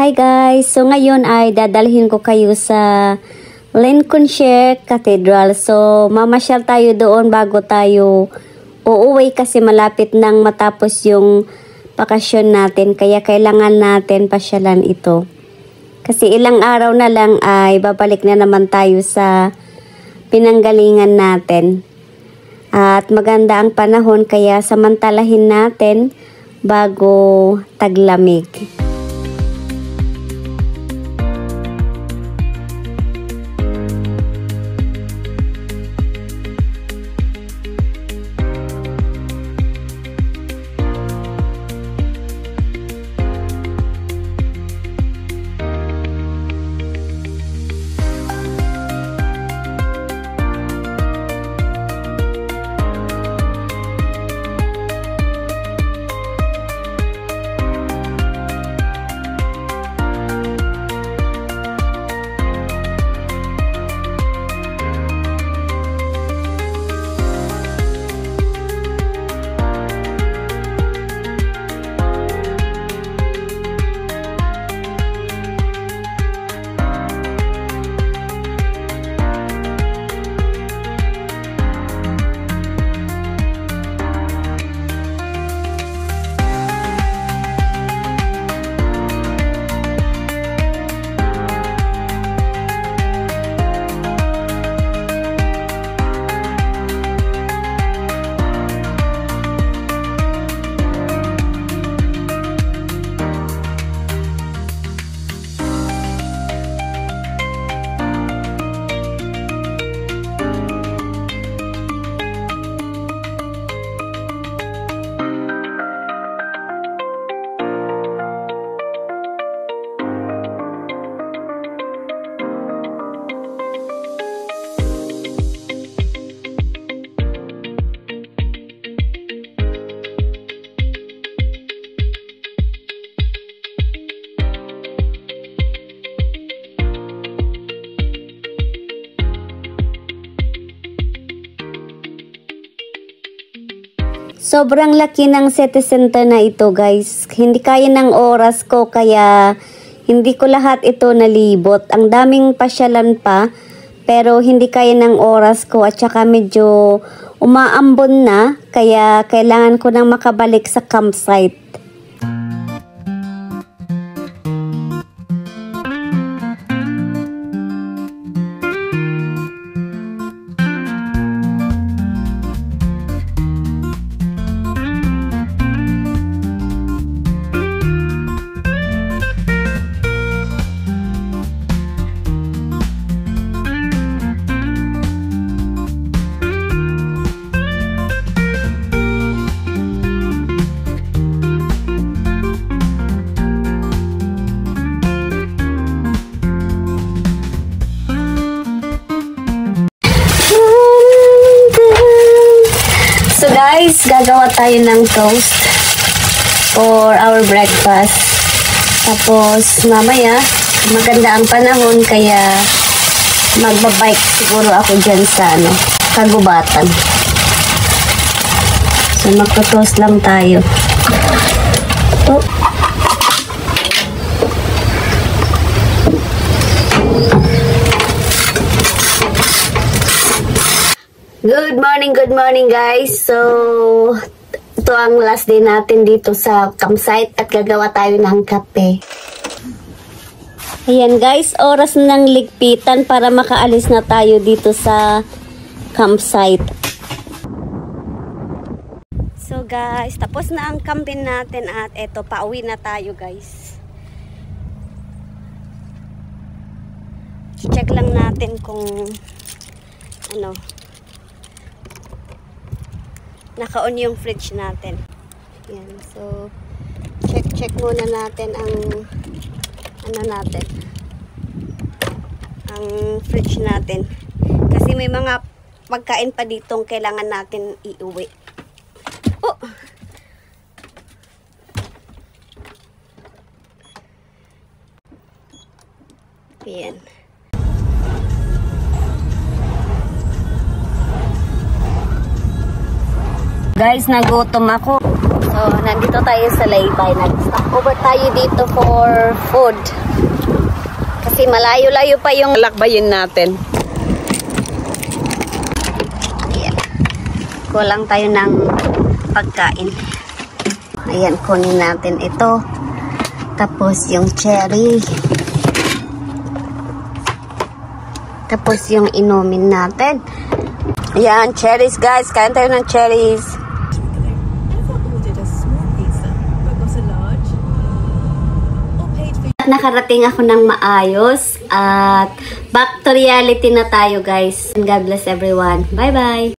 Hi guys! So ngayon ay dadalhin ko kayo sa Lincolnshire Cathedral. So mamasyal tayo doon bago tayo uuwi kasi malapit nang matapos yung bakasyon natin. Kaya kailangan natin pasyalan ito. Kasi ilang araw na lang ay babalik na naman tayo sa pinanggalingan natin. At maganda ang panahon kaya samantalahin natin bago taglamig. Sobrang laki ng city center na ito guys. Hindi kaya ng oras ko kaya hindi ko lahat ito nalibot. Ang daming pasyalan pa pero hindi kaya ng oras ko at saka medyo umaambon na kaya kailangan ko nang makabalik sa campsite. So guys, gagawa tayo ng toast for our breakfast. Tapos mamaya, maganda ang panahon kaya magbabike siguro ako dyan sa kagubatan. So magto-toast lang tayo. Oh. Good morning guys. So, ito ang last day natin dito sa campsite at gagawa tayo ng kape. Ayan guys, oras ng ligpitan para makaalis na tayo dito sa campsite. So guys, tapos na ang camping natin at eto, pauwi na tayo guys. Check lang natin kung naka-on yung fridge natin. Yan. So, check muna natin ang ang fridge natin. Kasi may mga pagkain pa ditong kailangan natin iuwi. Oh! Yan. Guys, nagutom ako. So, nandito tayo sa Laybay. Nag-stop over tayo dito for food. Kasi malayo-layo pa yung lakbayin natin. Ayan. Kulang tayo ng pagkain. Ayan, kunin natin ito. Tapos yung cherry. Tapos yung inumin natin. Ayan, cherries guys. Kain tayo ng cherries. At nakarating ako ng maayos. At back to reality na tayo guys. God bless everyone. Bye-bye.